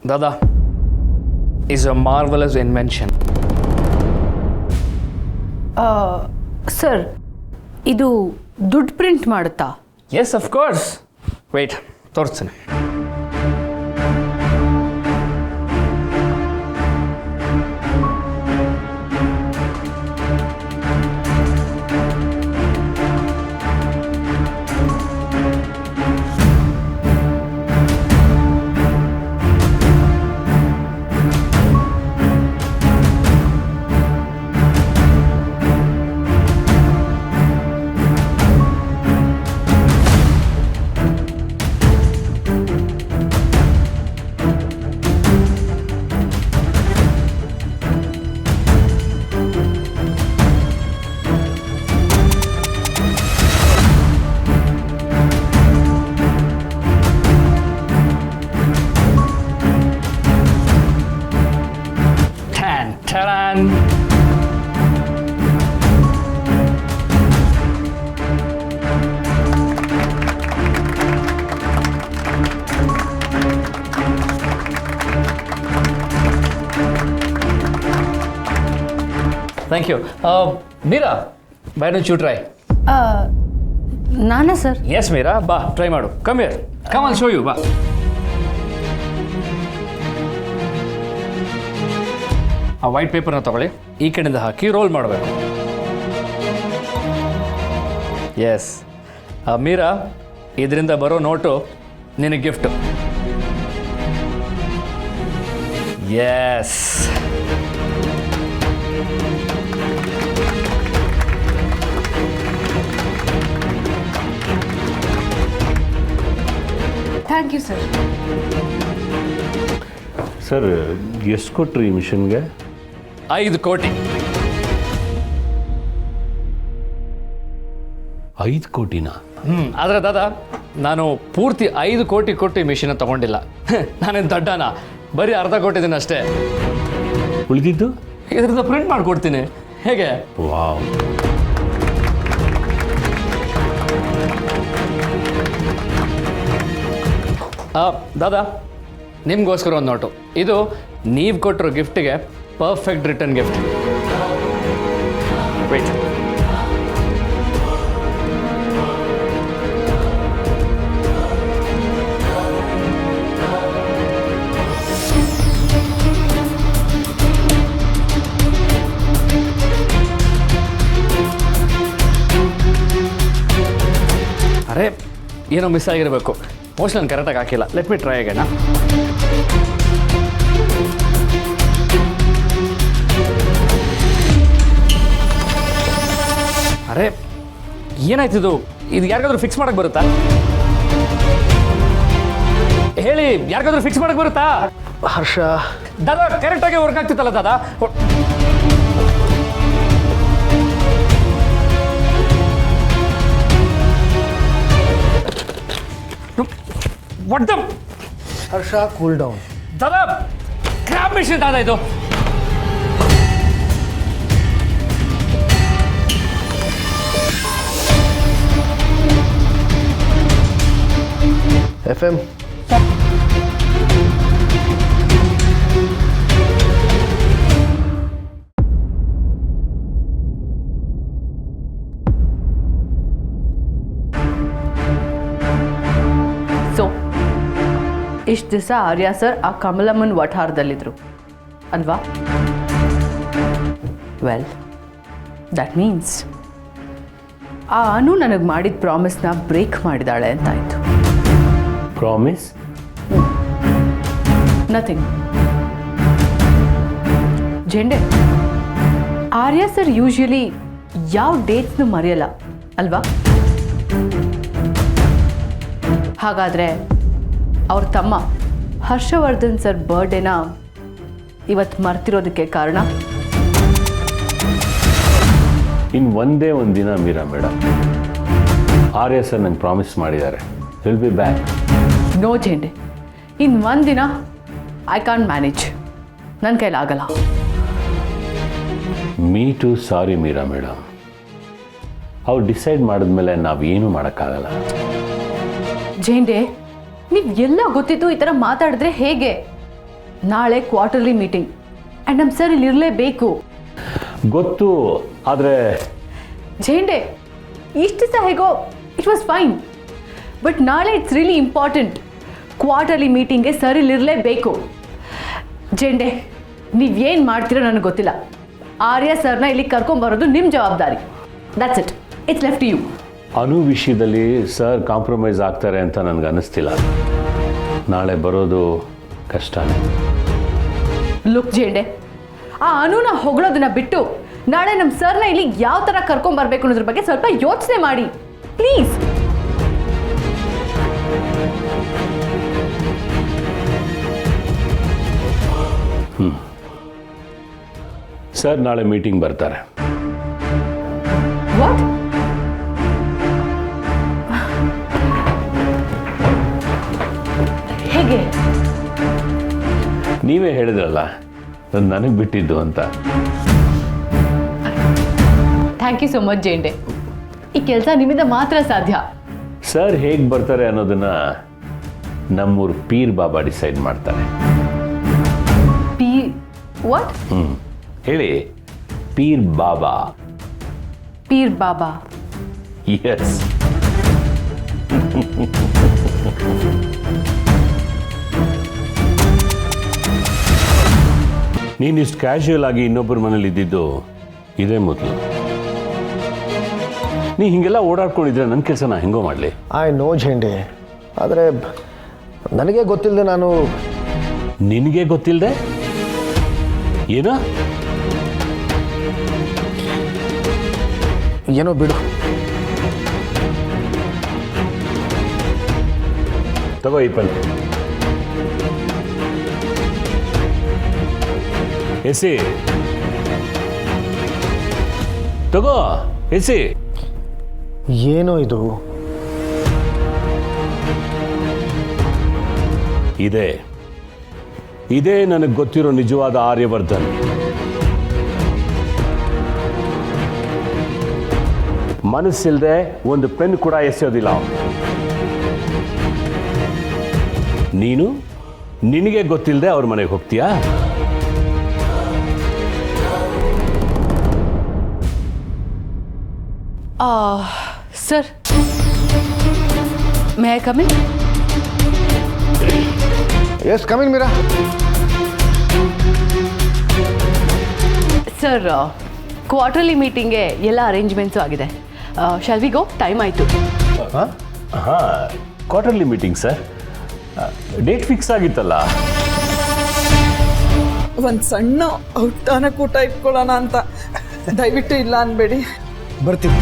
Dada is a marvelous invention. Sir ಇದು ದುಡ್ಡು print ಮಾಡುತ್ತಾ? Yes, of course. Wait, ತೋರಿಸ್ತೀನಿ. Ta-da! Thank you. Meera, why don't you try? ನಾನಾ sir? Yes, Meera. Ba, try ಮಾಡು. Come here. Come, I'll show you. Ba. ಆ white ಪೇಪರ್ನ ತಗೊಳ್ಳಿ, ಈ ಕಡೆಯಿಂದ ಹಾಕಿ ರೋಲ್ ಮಾಡಬೇಕು. ಎಸ್ ಮೀರಾ, ಇದರಿಂದ ಬರೋ ನೋಟು ನಿನಗೆ gift. Yes thank you sir. Sir ಎಷ್ಟು ಕೊಟ್ರಿ ಈ ಮಿಷನ್ಗೆ? 5 ಕೋಟಿ. 5 ಕೋಟಿನಾ? ಆದರೆ ದಾದಾ, ನಾನು ಪೂರ್ತಿ 5 ಕೋಟಿ ಕೊಟ್ಟು ಈ ಮಿಷಿನ ತಗೊಂಡಿಲ್ಲ. ನಾನೇನು ದಡ್ಡನ, ಬರೀ ಅರ್ಧ ಕೊಟ್ಟಿದ್ದೀನಿ ಅಷ್ಟೇ. ಉಳಿದಿದ್ದು ಇದರಿಂದ ಪ್ರಿಂಟ್ ಮಾಡಿಕೊಡ್ತೀನಿ. ಹೇಗೆ? ವಾವ್. ದಾದಾ, ನಿಮಗೋಸ್ಕರ ಒಂದು ನೋಟು. ಇದು ನೀವು ಕೊಟ್ಟಿರೋ ಗಿಫ್ಟಿಗೆ ಪರ್ಫೆಕ್ಟ್ ರಿಟರ್ನ್ ಗಿಫ್ಟ್. ವೇಟ್. ಅರೆ, ಏನೋ ಮಿಸ್ ಆಗಿರಬೇಕು. ಮೋಸ್ಟ್ಲಿ ನಾನು ಕರೆಕ್ಟಾಗಿ ಹಾಕಿಲ್ಲ. Let me try again. ಅರೆ, ಏನಾಯ್ತಿದು? ಇದು ಯಾರಿಗಾದ್ರೂ ಫಿಕ್ಸ್ ಮಾಡಕ್ಕೆ ಬರುತ್ತಾ? ಹೇಳಿ, ಯಾರಿಗಾದ್ರೂ ಫಿಕ್ಸ್ ಮಾಡಕ್ಕೆ ಬರುತ್ತಾ? ಹರ್ಷ, ದಾದಾ ಕರೆಕ್ಟಾಗಿ ವರ್ಕ್ ಆಗ್ತಿತ್ತಲ್ಲ ದಾದಾ? What the? Harsha, cool down. ದಾದಾ, ಕ್ರ್ಯಾಪ್ ಮಿಷನ್ ದಾದಾ ಇದು. FM. ಸೊ ಇಷ್ಟು ದಿವಸ ಆರ್ಯ ಸರ್ ಆ ಕಮಲಮ್ಮನ ವಠಾರದಲ್ಲಿದ್ದರು ಅಲ್ವಾ? ವೆಲ್, ದಟ್ ಮೀನ್ಸ್ ಆ ಅನು ನನಗೆ ಮಾಡಿದ ಪ್ರಾಮಿಸ್ನ ಬ್ರೇಕ್ ಮಾಡಿದಾಳೆ ಅಂತಾಯಿತು. ಪ್ರಾಮಿಸ್? ನಥಿಂಗ್. ಜೆಂಡೆ, ಆರ್ಯ ಸರ್ ಯೂಶ್ವಲಿ ಯಾವ ಡೇಟ್ಸ್ನು ಮರೆಯಲ್ಲ ಅಲ್ವಾ? ಹಾಗಾದರೆ ಅವ್ರ ತಮ್ಮ ಹರ್ಷವರ್ಧನ್ ಸರ್ ಬರ್ಡೇನ ಇವತ್ತು ಮರ್ತಿರೋದಕ್ಕೆ ಕಾರಣ? ಇನ್ನು ಒಂದೇ ಒಂದು ದಿನ ಮೀರಾ ಮೇಡಮ್, ಆರ್ಯ ಸರ್ ನಂಗೆ ಪ್ರಾಮಿಸ್ ಮಾಡಿದ್ದಾರೆ, ವಿಲ್ ಬಿ ಬ್ಯಾಕ್. ನೋ ಜೆಂಡೆ, ಇನ್ನು ಒಂದಿನ ಐ ಕಾಂಟ್ ಮ್ಯಾನೇಜ್. ನನ್ನ ಕೈಲಾಗಲ್ಲ. Me too sorry Meera madam. ಅವ್ರು ಡಿಸೈಡ್ ಮಾಡಿದ್ಮೇಲೆ ನಾವೇನು ಮಾಡೋಕ್ಕಾಗಲ್ಲ. ಜೇಂಡೆ, ನೀವು ಎಲ್ಲ ಗೊತ್ತಿದ್ದು ಈ ಥರ ಮಾತಾಡಿದ್ರೆ ಹೇಗೆ? ನಾಳೆ ಕ್ವಾರ್ಟರ್ಲಿ ಮೀಟಿಂಗ್ ಆ್ಯಂಡ್ ನಮ್ಮ ಸರ್ ಇಲ್ಲಿ ಇರಲೇಬೇಕು. ಗೊತ್ತು, ಆದರೆ ಜೇಂಡೆ ಇಷ್ಟು ದಿವಸ ಹೇಗೋ ಇಟ್ ವಾಸ್ ಫೈನ್, ಬಟ್ ನಾಳೆ ಇಟ್ಸ್ ರಿಯಲಿ ಇಂಪಾರ್ಟೆಂಟ್. ಕ್ವಾರ್ಟರ್ಲಿ ಮೀಟಿಂಗ್ಗೆ ಸರ್ ಇಲ್ಲಿ ಇರಲೇಬೇಕು. ಜೇಂಡೆ ನೀವೇನು ಮಾಡ್ತೀರೋ ನನಗೆ ಗೊತ್ತಿಲ್ಲ. ಆರ್ಯ ಸರ್ನ ಇಲ್ಲಿ ಕರ್ಕೊಂಬರೋದು ನಿಮ್ಮ ಜವಾಬ್ದಾರಿ. That's it, it's left you. ಅನು ವಿಷಯದಲ್ಲಿ ಸರ್ ಕಾಂಪ್ರಮೈಸ್ ಆಗ್ತಾರೆ ಅಂತ ನನಗೆ ಅನ್ನಿಸ್ತಿಲ್ಲ. ನಾಳೆ ಬರೋದು ಕಷ್ಟನೇ. ಲುಕ್ ಜೇಂಡೆ, ಆ ಅನುನ ಹೊಗಳೋದನ್ನ ಬಿಟ್ಟು ನಾಳೆ ನಮ್ಮ ಸರ್ನ ಇಲ್ಲಿ ಯಾವ ಥರ ಕರ್ಕೊಂಬರ್ಬೇಕು ಅನ್ನೋದ್ರ ಬಗ್ಗೆ ಸ್ವಲ್ಪ ಯೋಚನೆ ಮಾಡಿ ಪ್ಲೀಸ್. ಸರ್ ನಾಳೆ ಮೀಟಿಂಗ್ ಬರ್ತಾರೆ. ವಾಟ್? ಹೇಗೆ? ನೀವೇ ಹೇಳಿದ್ರಲ್ಲ ನನಗೆ ಬಿಟ್ಟಿದ್ದು ಅಂತ. ಥ್ಯಾಂಕ್ ಯು ಸೊ ಮಚ್ ಜೇಂಡೆ. ಈ ಕೆಲಸ ನಿಮ್ಮಿಂದ ಮಾತ್ರ ಸಾಧ್ಯ. ಸರ್ ಹೇಗೆ ಬರ್ತಾರೆ ಅನ್ನೋದನ್ನ ನಮ್ಮೂರು ಪೀರ್ ಬಾಬಾ ಡಿಸೈಡ್ ಮಾಡ್ತಾರೆ. P what? ಹೇಳಿ. ಪೀರ್ ಬಾಬಾ. ಪೀರ್ ಬಾಬಾ. ಎಸ್. ನೀನು ಇಷ್ಟು ಕ್ಯಾಶುಯಲ್ ಆಗಿ ಇನ್ನೊಬ್ಬರ ಮನೇಲಿ ಇದ್ದಿದ್ದು ಇದೇ ಮೊದಲು. ನೀ ಹಿಂಗೆಲ್ಲ ಓಡಾಡ್ಕೊಂಡಿದ್ರೆ ನನ್ನ ಕೆಲಸ ನಾ ಹೆಂಗೋ ಮಾಡಲಿ? ಐ ನೋ ಝೇಂಡೆ, ಆದರೆ ನನಗೆ ಗೊತ್ತಿಲ್ಲದೆ ನಾನು. ನಿನಗೆ ಗೊತ್ತಿಲ್ಲದೆ ಏನೋ? ಏನೋ ಬಿಡು. ತಗೋ ಈ ಪೆನ್. ಎಸಿ ತಗೋ, ಎಸಿ. ಏನೋ ಇದು? ಇದೇ ನನಗೆ ಗೊತ್ತಿರೋ ನಿಜವಾದ ಆರ್ಯವರ್ಧನ್. ಮನಸ್ಸಿಲ್ಲದೆ ಒಂದು ಪೆನ್ ಕೂಡ ಎಸೆಯೋದಿಲ್ಲ. ನೀನು ನಿನಗೆ ಗೊತ್ತಿಲ್ಲದೆ ಅವ್ರ ಮನೆಗೆ ಹೋಗ್ತೀಯಾ? Sir, may I come in? Yes, coming Meera. Sir, quarterly ಮೀಟಿಂಗ್ಗೆ ಎಲ್ಲ ಅರೇಂಜ್ಮೆಂಟ್ಸು ಆಗಿದೆ. Shall we go? ಟೈಮ್ ಆಯಿತು. ಹಾಂ, quarterly meeting sir. Date fix ಆಗಿತ್ತಲ್ಲ. ಒಂದು ಸಣ್ಣ ಔಟ್ಟಾನ ಕೂಟ ಇಟ್ಕೊಳ್ಳೋಣ ಅಂತ. ದಯವಿಟ್ಟು ಇಲ್ಲ ಅನ್ಬೇಡಿ. ಬರ್ತೀವಿ.